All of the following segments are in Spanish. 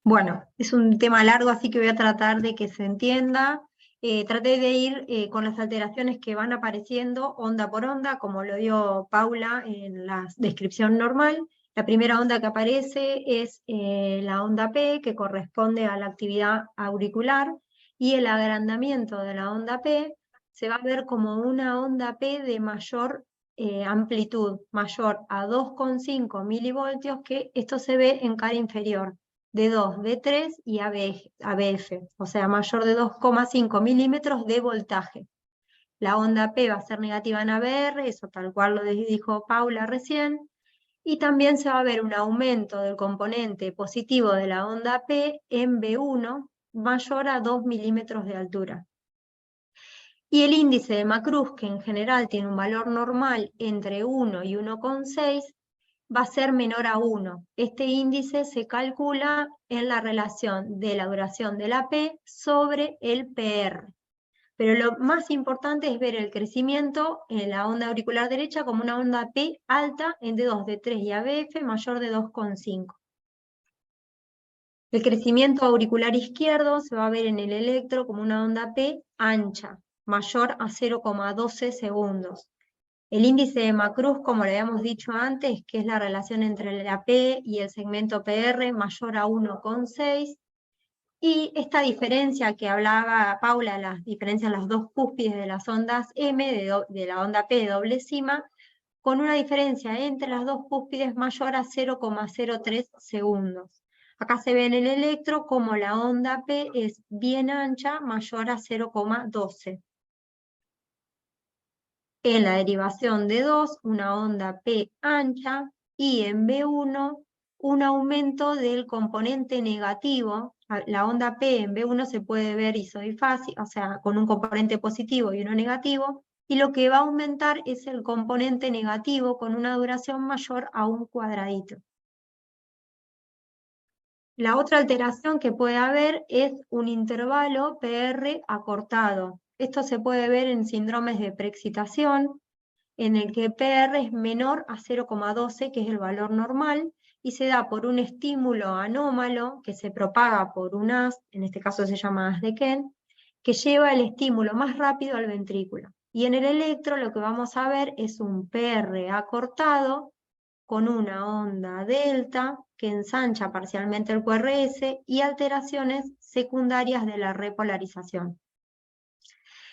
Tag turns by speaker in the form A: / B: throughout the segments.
A: Bueno, es un tema largo, así que voy a tratar de que se entienda. Traté de ir con las alteraciones que van apareciendo onda por onda, como lo dio Paula en la descripción normal. La primera onda que aparece es la onda P, que corresponde a la actividad auricular, y el agrandamiento de la onda P se va a ver como una onda P de mayor amplitud, mayor a 2,5 milivoltios, que esto se ve en cara inferior de 2, de 3 y ABF, o sea, mayor de 2,5 milímetros de voltaje. La onda P va a ser negativa en ABR, eso tal cual lo dijo Paula recién, y también se va a ver un aumento del componente positivo de la onda P en B1 mayor a 2 milímetros de altura. Y el índice de Macruz, que en general tiene un valor normal entre 1 y 1,6, va a ser menor a 1. Este índice se calcula en la relación de la duración de la P sobre el PR. Pero lo más importante es ver el crecimiento en la onda auricular derecha como una onda P alta en D2, D3 y ABF mayor de 2,5. El crecimiento auricular izquierdo se va a ver en el electro como una onda P ancha, mayor a 0,12 segundos. El índice de Macruz, como le habíamos dicho antes, que es la relación entre la P y el segmento PR mayor a 1,6, y esta diferencia que hablaba Paula, la diferencia en las dos cúspides de las ondas M, de la onda P de doble cima, con una diferencia entre las dos cúspides mayor a 0,03 segundos. Acá se ve en el electro como la onda P es bien ancha, mayor a 0,12. En la derivación de 2, una onda P ancha, y en B1, un aumento del componente negativo. La onda P en B1 se puede ver isodifásica, o sea, con un componente positivo y uno negativo, y lo que va a aumentar es el componente negativo con una duración mayor a un cuadradito. La otra alteración que puede haber es un intervalo PR acortado. Esto se puede ver en síndromes de preexcitación, en el que PR es menor a 0,12, que es el valor normal, y se da por un estímulo anómalo que se propaga por un haz, en este caso se llama haz de Kent, que lleva el estímulo más rápido al ventrículo. Y en el electro lo que vamos a ver es un PR acortado con una onda delta que ensancha parcialmente el QRS y alteraciones secundarias de la repolarización.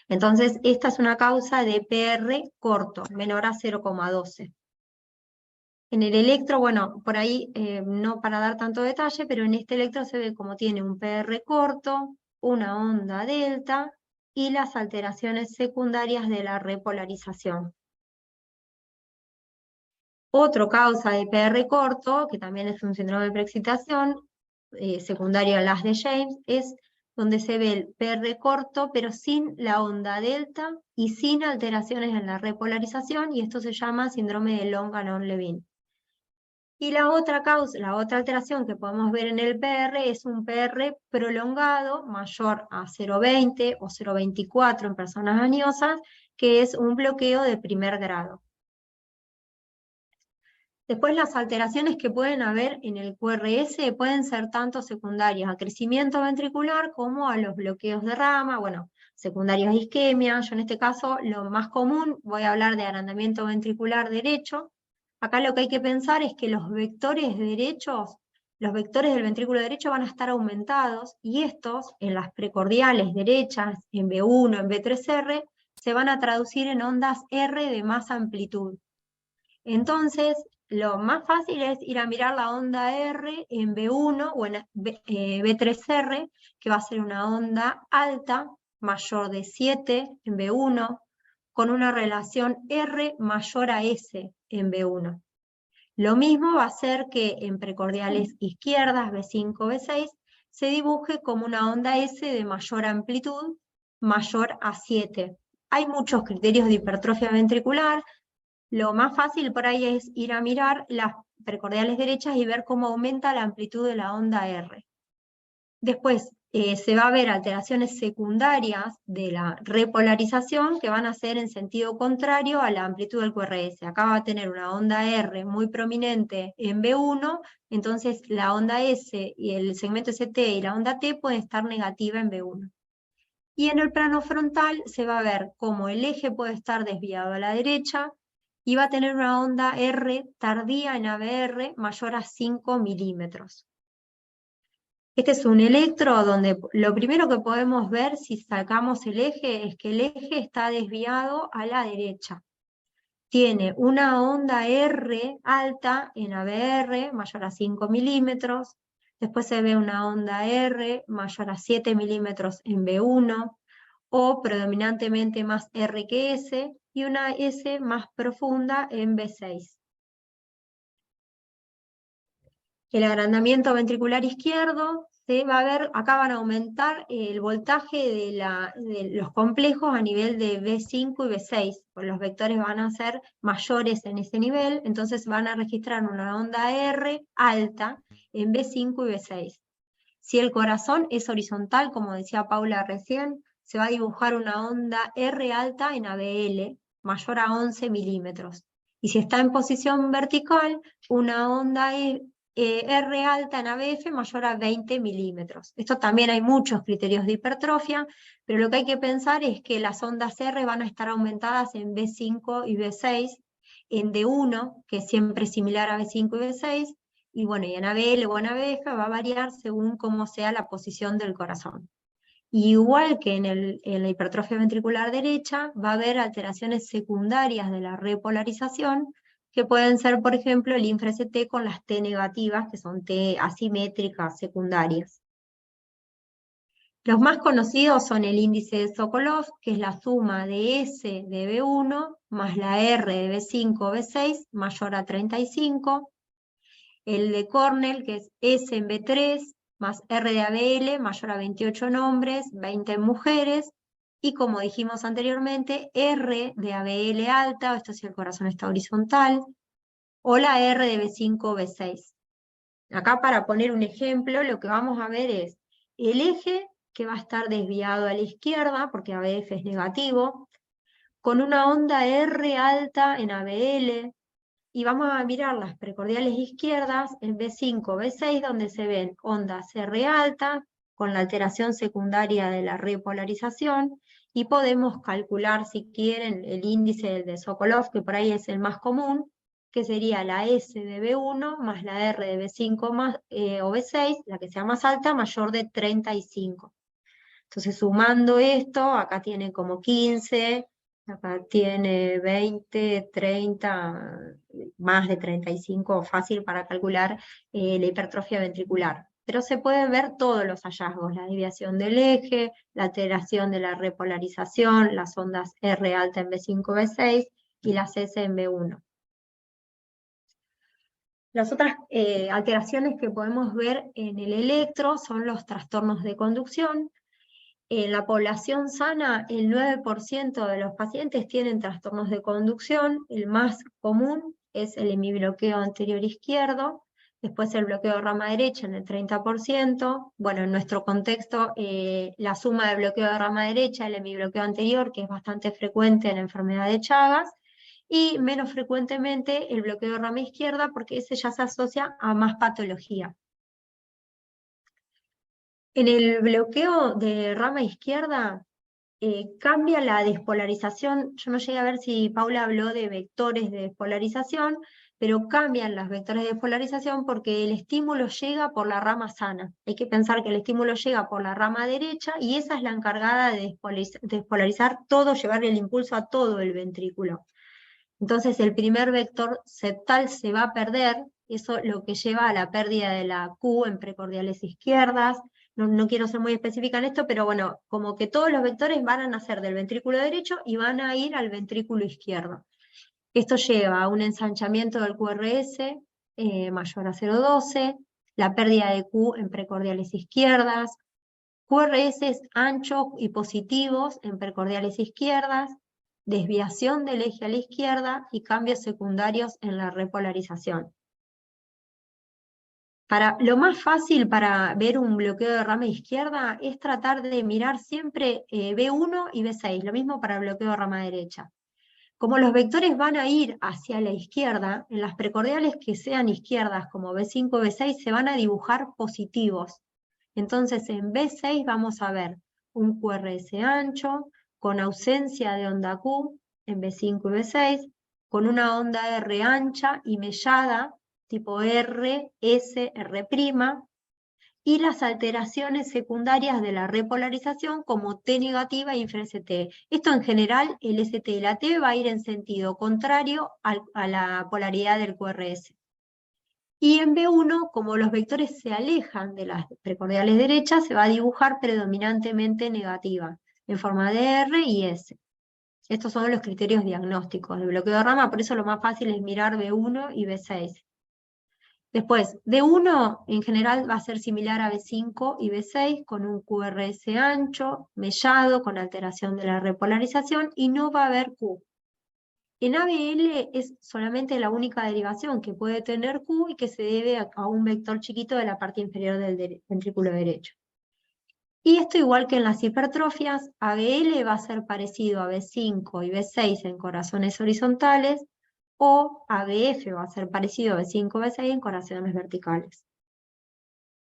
A: Entonces, esta es una causa de PR corto, menor a 0,12. En el electro, bueno, por ahí no para dar tanto detalle, pero en este electro se ve como tiene un PR corto, una onda delta y las alteraciones secundarias de la repolarización. Otro causa de PR corto, que también es un síndrome de preexcitación, secundario a las de James, es donde se ve el PR corto, pero sin la onda delta y sin alteraciones en la repolarización, y esto se llama síndrome de Long-Ganon-Levin. Y la otra causa, la otra alteración que podemos ver en el PR es un PR prolongado, mayor a 0,20 o 0,24 en personas añosas, que es un bloqueo de primer grado. Después las alteraciones que pueden haber en el QRS pueden ser tanto secundarias a crecimiento ventricular como a los bloqueos de rama, bueno, secundarias a isquemia. Yo en este caso, lo más común, voy a hablar de agrandamiento ventricular derecho. Acá lo que hay que pensar es que los vectores derechos, los vectores del ventrículo derecho van a estar aumentados, y estos, en las precordiales derechas, en B1, en B3R, se van a traducir en ondas R de más amplitud. Entonces, lo más fácil es ir a mirar la onda R en B1 o en B3R, que va a ser una onda alta, mayor de 7 en B1, con una relación R mayor a S en B1. Lo mismo va a ser que en precordiales izquierdas, B5, B6, se dibuje como una onda S de mayor amplitud, mayor a 7. Hay muchos criterios de hipertrofia ventricular. Lo más fácil por ahí es ir a mirar las precordiales derechas y ver cómo aumenta la amplitud de la onda R. Después, se va a ver alteraciones secundarias de la repolarización que van a ser en sentido contrario a la amplitud del QRS. Acá va a tener una onda R muy prominente en B1, entonces la onda S y el segmento ST y la onda T pueden estar negativa en B1. Y en el plano frontal se va a ver cómo el eje puede estar desviado a la derecha y va a tener una onda R tardía en ABR mayor a 5 milímetros. Este es un electro donde lo primero que podemos ver si sacamos el eje es que el eje está desviado a la derecha. Tiene una onda R alta en ABR mayor a 5 milímetros, después se ve una onda R mayor a 7 milímetros en B1, o predominantemente más R que S, y una S más profunda en B6. El agrandamiento ventricular izquierdo se va a ver, acá van a aumentar el voltaje de los complejos a nivel de B5 y B6, porque los vectores van a ser mayores en ese nivel, entonces van a registrar una onda R alta en B5 y B6. Si el corazón es horizontal, como decía Paula recién, se va a dibujar una onda R alta en ABL, mayor a 11 milímetros. Y si está en posición vertical, una onda R alta en ABF mayor a 20 milímetros. Esto también hay muchos criterios de hipertrofia, pero lo que hay que pensar es que las ondas R van a estar aumentadas en B5 y B6, en D1, que es siempre similar a B5 y B6, y bueno, y en ABL o en ABF va a variar según cómo sea la posición del corazón. Y igual que en la hipertrofia ventricular derecha, va a haber alteraciones secundarias de la repolarización, que pueden ser, por ejemplo, el INFRS-T con las T negativas, que son T asimétricas secundarias. Los más conocidos son el índice de Sokolov, que es la suma de S de B1 más la R de B5 o B6 mayor a 35, el de Cornell, que es S en B3, más R de ABL, mayor a 28 en hombres, 20 en mujeres, y como dijimos anteriormente, R de ABL alta, esto si el corazón está horizontal, o la R de B5 o B6. Acá para poner un ejemplo, lo que vamos a ver es el eje que va a estar desviado a la izquierda, porque ABF es negativo, con una onda R alta en ABL, y vamos a mirar las precordiales izquierdas en B5, B6, donde se ven ondas R alta, con la alteración secundaria de la repolarización, y podemos calcular, si quieren, el índice de Sokolov, que por ahí es el más común, que sería la S de B1 más la R de B5 más, o B6, la que sea más alta, mayor de 35. Entonces, sumando esto, acá tiene como 15, acá tiene 20, 30, más de 35, fácil para calcular la hipertrofia ventricular. Pero se pueden ver todos los hallazgos, la desviación del eje, la alteración de la repolarización, las ondas R alta en B5, B6 y las S en B1. Las otras alteraciones que podemos ver en el electro son los trastornos de conducción. En la población sana, el 9% de los pacientes tienen trastornos de conducción. El más común es el hemibloqueo anterior izquierdo, después el bloqueo de rama derecha en el 30%. Bueno, en nuestro contexto, la suma de bloqueo de rama derecha, el hemibloqueo anterior, que es bastante frecuente en la enfermedad de Chagas, y menos frecuentemente el bloqueo de rama izquierda, porque ese ya se asocia a más patología. En el bloqueo de rama izquierda cambia la despolarización. Yo no llegué a ver si Paula habló de vectores de despolarización, pero cambian los vectores de despolarización porque el estímulo llega por la rama sana. Hay que pensar que el estímulo llega por la rama derecha y esa es la encargada de despolarizar todo, llevarle el impulso a todo el ventrículo. Entonces el primer vector septal se va a perder, eso lo que lleva a la pérdida de la Q en precordiales izquierdas. No quiero ser muy específica en esto, pero bueno, como que todos los vectores van a nacer del ventrículo derecho y van a ir al ventrículo izquierdo. Esto lleva a un ensanchamiento del QRS mayor a 0,12, la pérdida de Q en precordiales izquierdas, QRS anchos y positivos en precordiales izquierdas, desviación del eje a la izquierda y cambios secundarios en la repolarización. Lo más fácil para ver un bloqueo de rama izquierda es tratar de mirar siempre B1 y B6, lo mismo para el bloqueo de rama derecha. Como los vectores van a ir hacia la izquierda, en las precordiales que sean izquierdas, como B5, B6, se van a dibujar positivos. Entonces en B6 vamos a ver un QRS ancho, con ausencia de onda Q en B5 y B6, con una onda R ancha y mellada, tipo R, S, R', y las alteraciones secundarias de la repolarización como T negativa y FST. Esto en general, el ST y la T va a ir en sentido contrario a la polaridad del QRS. Y en B1, como los vectores se alejan de las precordiales derechas, se va a dibujar predominantemente negativa, en forma de R y S. Estos son los criterios diagnósticos del bloqueo de rama, por eso lo más fácil es mirar B1 y B6. Después, D1 en general va a ser similar a B5 y B6, con un QRS ancho, mellado, con alteración de la repolarización, y no va a haber Q. En ABL es solamente la única derivación que puede tener Q y que se debe a un vector chiquito de la parte inferior del ventrículo derecho. Y esto, igual que en las hipertrofias, ABL va a ser parecido a B5 y B6 en corazones horizontales, o ABF va a ser parecido a B5 y B6 en corazones verticales.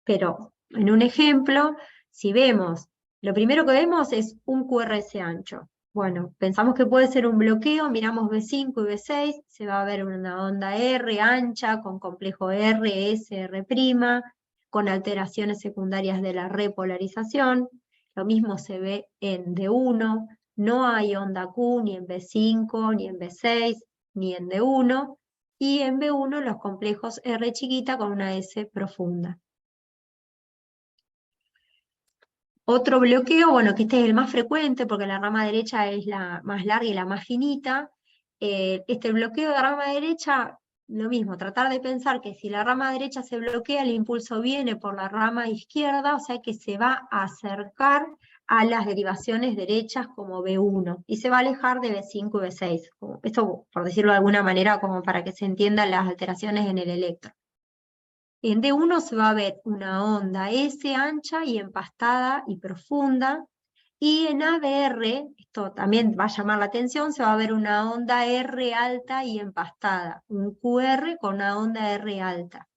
A: Pero en un ejemplo, si vemos, lo primero que vemos es un QRS ancho. Bueno, pensamos que puede ser un bloqueo, miramos B5 y B6, se va a ver una onda R ancha con complejo R, S, R', con alteraciones secundarias de la repolarización. Lo mismo se ve en D1, no hay onda Q ni en B5, ni en B6, ni en D1, y en B1 los complejos R chiquita con una S profunda. Otro bloqueo, bueno, que este es el más frecuente porque la rama derecha es la más larga y la más finita. Este bloqueo de rama derecha, lo mismo, tratar de pensar que si la rama derecha se bloquea, el impulso viene por la rama izquierda, o sea que se va a acercar a las derivaciones derechas como B1 y se va a alejar de B5 y B6. Esto, por decirlo de alguna manera, como para que se entiendan las alteraciones en el electro. En D1 se va a ver una onda S ancha y empastada y profunda, y en ABR, esto también va a llamar la atención, se va a ver una onda R alta y empastada, un QR con una onda R alta.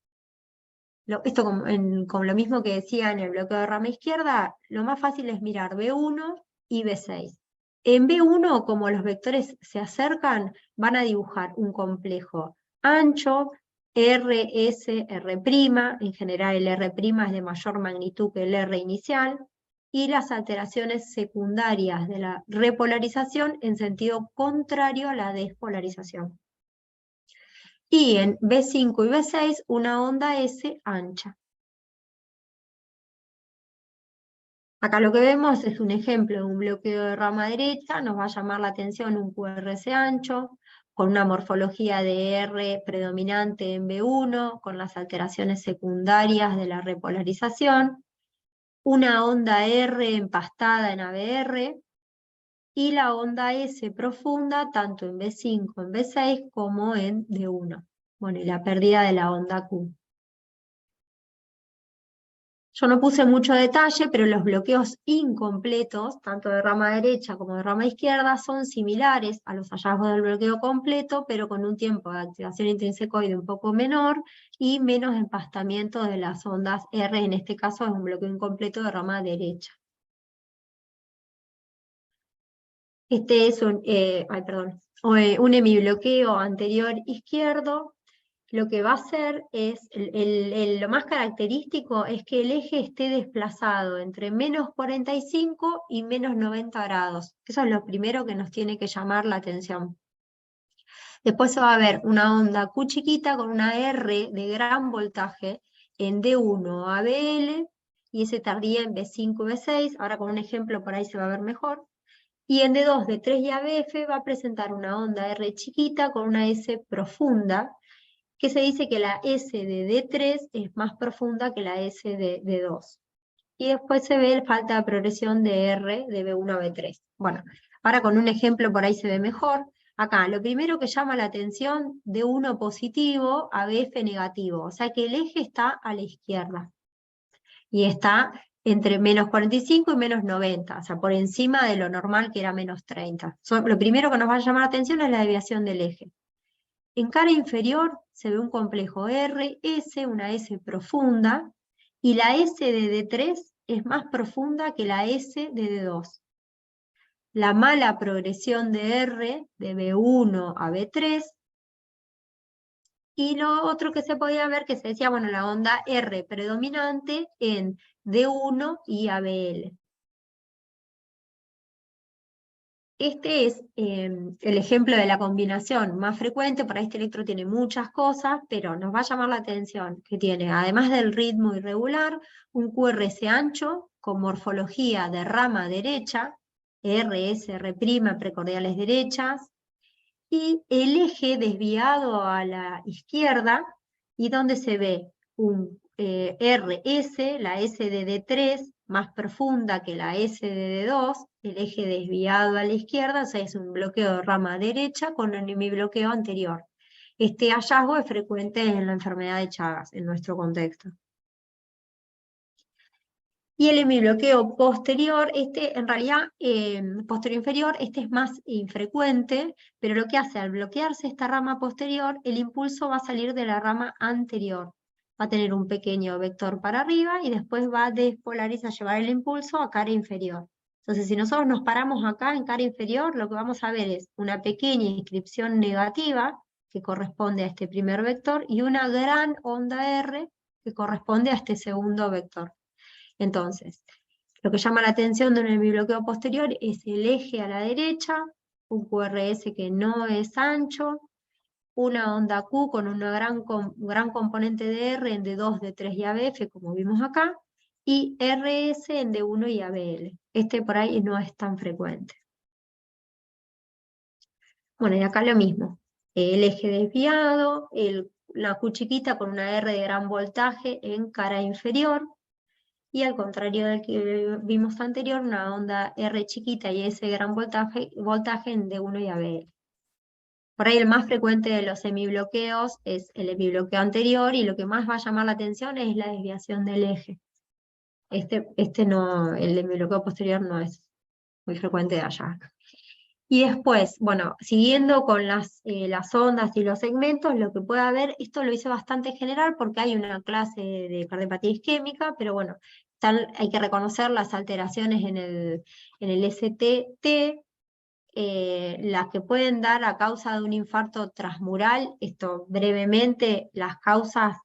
A: Esto con lo mismo que decía en el bloqueo de rama izquierda, lo más fácil es mirar B1 y B6. En B1, como los vectores se acercan, van a dibujar un complejo ancho, R, S, R', en general el R' es de mayor magnitud que el R inicial, y las alteraciones secundarias de la repolarización en sentido contrario a la despolarización. Y en B5 y B6 una onda S ancha. Acá lo que vemos es un ejemplo de un bloqueo de rama derecha, nos va a llamar la atención un QRS ancho, con una morfología de R predominante en B1, con las alteraciones secundarias de la repolarización, una onda R empastada en ABR, y la onda S profunda tanto en B5, en B6, como en D1. Bueno, y la pérdida de la onda Q. Yo no puse mucho detalle, pero los bloqueos incompletos, tanto de rama derecha como de rama izquierda, son similares a los hallazgos del bloqueo completo, pero con un tiempo de activación intrínsecoide un poco menor y menos empastamiento de las ondas R. En este caso es un bloqueo incompleto de rama derecha. Este es un hemibloqueo anterior izquierdo. Lo que va a hacer es, lo más característico es que el eje esté desplazado entre menos 45 y menos 90 grados. Eso es lo primero que nos tiene que llamar la atención. Después se va a ver una onda Q chiquita con una R de gran voltaje en D1 ABL, y ese tardía en B5 y B6, ahora con un ejemplo por ahí se va a ver mejor. Y en D2, D3 y ABF va a presentar una onda R chiquita con una S profunda, que se dice que la S de D3 es más profunda que la S de D2. Y después se ve la falta de progresión de R de B1 a B3. Bueno, ahora con un ejemplo por ahí se ve mejor. Acá, lo primero que llama la atención, D1 positivo a BF negativo, o sea que el eje está a la izquierda, y está entre menos 45 y menos 90, o sea, por encima de lo normal que era menos 30. Lo primero que nos va a llamar la atención es la desviación del eje. En cara inferior se ve un complejo RS, una S profunda, y la S de D3 es más profunda que la S de D2. La mala progresión de R de B1 a B3, y lo otro que se podía ver que se decía, bueno, la onda R predominante en D1 y ABL. Este es el ejemplo de la combinación más frecuente. Por ahí este electro tiene muchas cosas, pero nos va a llamar la atención que tiene, además del ritmo irregular, un QRS ancho con morfología de rama derecha, RS, R', precordiales derechas, y el eje desviado a la izquierda, y donde se ve un RS, la S de D3, más profunda que la S de D2, el eje desviado a la izquierda, o sea, es un bloqueo de rama derecha con un hemibloqueo anterior. Este hallazgo es frecuente en la enfermedad de Chagas, en nuestro contexto. Y el hemibloqueo posterior, este en realidad, posterior inferior, este es más infrecuente, pero lo que hace al bloquearse esta rama posterior, el impulso va a salir de la rama anterior. Va a tener un pequeño vector para arriba y después va a despolarizar, llevar el impulso a cara inferior. Entonces, si nosotros nos paramos acá en cara inferior, lo que vamos a ver es una pequeña inscripción negativa que corresponde a este primer vector y una gran onda R que corresponde a este segundo vector. Entonces, lo que llama la atención de un hemibloqueo posterior es el eje a la derecha, un QRS que no es ancho, una onda Q con una gran componente de R en D2, D3 y ABF, como vimos acá, y RS en D1 y ABL. Este por ahí no es tan frecuente. Bueno, y acá lo mismo. El eje desviado, la Q chiquita con una R de gran voltaje en cara inferior, y al contrario del que vimos anterior, una onda R chiquita y ese gran voltaje en D1 y ABL. Por ahí el más frecuente de los semibloqueos es el hemibloqueo anterior, y lo que más va a llamar la atención es la desviación del eje. No, el hemibloqueo posterior no es muy frecuente de allá. Y después, bueno, siguiendo con las ondas y los segmentos, lo que puede haber, esto lo hice bastante general porque hay una clase de cardiopatía isquémica, pero bueno, hay que reconocer las alteraciones en el STT, las que pueden dar a causa de un infarto transmural. Esto brevemente, las causas,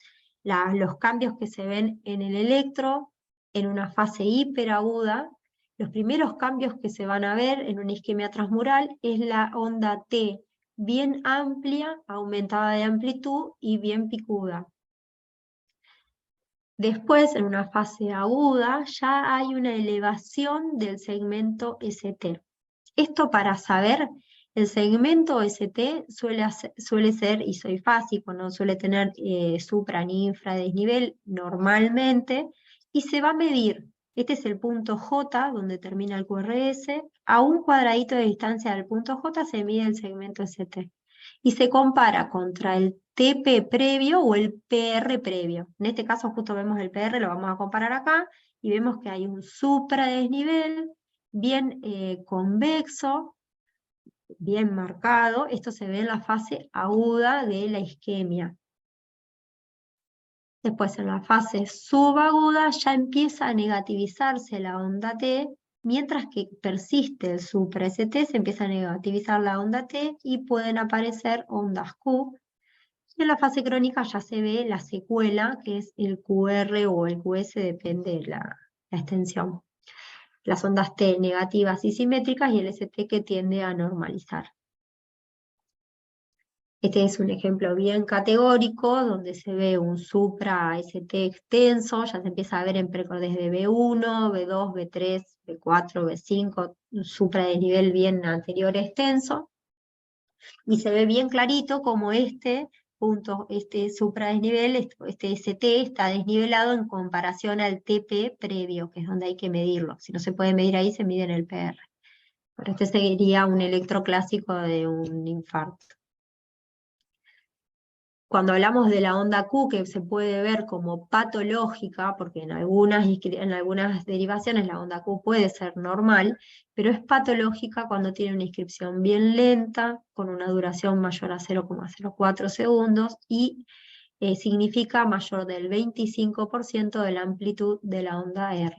A: los cambios que se ven en el electro en una fase hiperaguda. Los primeros cambios que se van a ver en una isquemia transmural es la onda T bien amplia, aumentada de amplitud y bien picuda. Después, en una fase aguda, ya hay una elevación del segmento ST. Esto para saber, el segmento ST suele ser isoifásico, no suele tener supra ni infra desnivel normalmente, y se va a medir. Este es el punto J, donde termina el QRS. A un cuadradito de distancia del punto J se mide el segmento ST. Y se compara contra el TP previo o el PR previo. En este caso justo vemos el PR, lo vamos a comparar acá, y vemos que hay un supradesnivel bien convexo, bien marcado. Esto se ve en la fase aguda de la isquemia. Después, en la fase subaguda ya empieza a negativizarse la onda T, mientras que persiste el supra-ST, se empieza a negativizar la onda T y pueden aparecer ondas Q. Y en la fase crónica ya se ve la secuela, que es el QR o el QS, depende de la extensión. Las ondas T negativas y simétricas y el ST que tiende a normalizar. Este es un ejemplo bien categórico, donde se ve un supra-ST extenso, ya se empieza a ver en precordes de B1, B2, B3, B4, B5, un supradesnivel bien anterior extenso, y se ve bien clarito como este supradesnivel, este ST está desnivelado en comparación al TP previo, que es donde hay que medirlo. Si no se puede medir ahí, se mide en el PR. Pero este sería un electroclásico de un infarto. Cuando hablamos de la onda Q, que se puede ver como patológica, porque en algunas derivaciones la onda Q puede ser normal, pero es patológica cuando tiene una inscripción bien lenta, con una duración mayor a 0,04 segundos, y significa mayor del 25% de la amplitud de la onda R.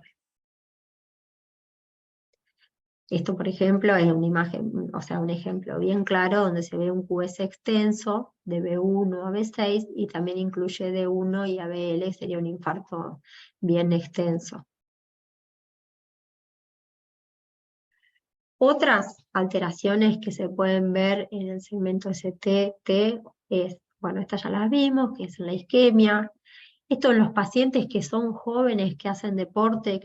A: Esto, por ejemplo, es una imagen, o sea, un ejemplo bien claro donde se ve un QS extenso de B1 a B6 y también incluye D1 y ABL, sería un infarto bien extenso. Otras alteraciones que se pueden ver en el segmento ST-T es, bueno, estas ya las vimos, que es la isquemia. Esto en los pacientes que son jóvenes, que hacen deporte,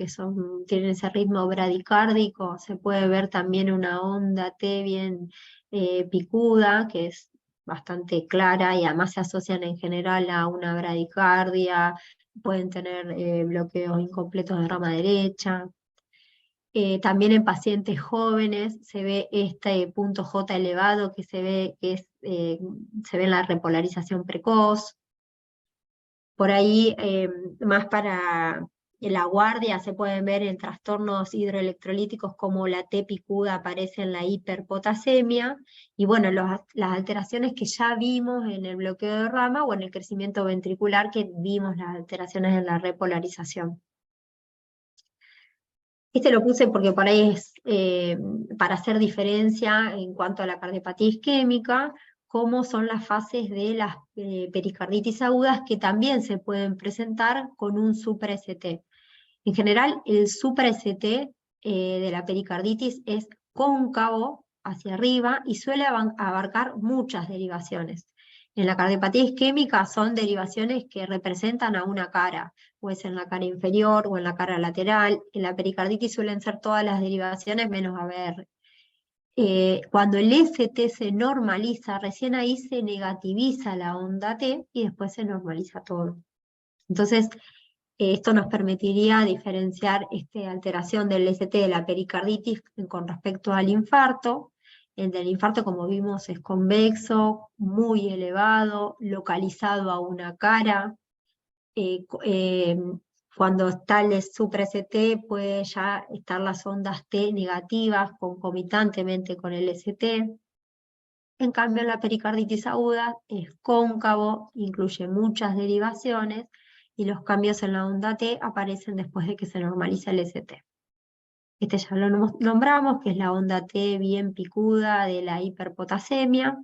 A: tienen ese ritmo bradicárdico, se puede ver también una onda T bien picuda, que es bastante clara y además se asocian en general a una bradicardia, pueden tener bloqueos incompletos de rama derecha. También en pacientes jóvenes se ve este punto J elevado que se ve en la repolarización precoz. Por ahí, más para la guardia, se pueden ver en trastornos hidroelectrolíticos como la T picuda aparece en la hiperpotasemia, y bueno, las alteraciones que ya vimos en el bloqueo de rama o en el crecimiento ventricular, que vimos las alteraciones en la repolarización. Este lo puse porque por ahí es para hacer diferencia en cuanto a la cardiopatía isquémica, cómo son las fases de las pericarditis agudas que también se pueden presentar con un supra-ST. En general, el supra-ST de la pericarditis es cóncavo hacia arriba y suele abarcar muchas derivaciones. En la cardiopatía isquémica son derivaciones que representan a una cara, o es en la cara inferior o en la cara lateral. En la pericarditis suelen ser todas las derivaciones menos ABR. Cuando el ST se normaliza, recién ahí se negativiza la onda T y después se normaliza todo. Entonces, esto nos permitiría diferenciar esta alteración del ST de la pericarditis con respecto al infarto. El del infarto, como vimos, es convexo, muy elevado, localizado a una cara. Cuando está el supra-ST puede ya estar las ondas T negativas concomitantemente con el ST. En cambio, la pericarditis aguda es cóncavo, incluye muchas derivaciones, y los cambios en la onda T aparecen después de que se normaliza el ST. Este ya lo nombramos, que es la onda T bien picuda de la hiperpotasemia.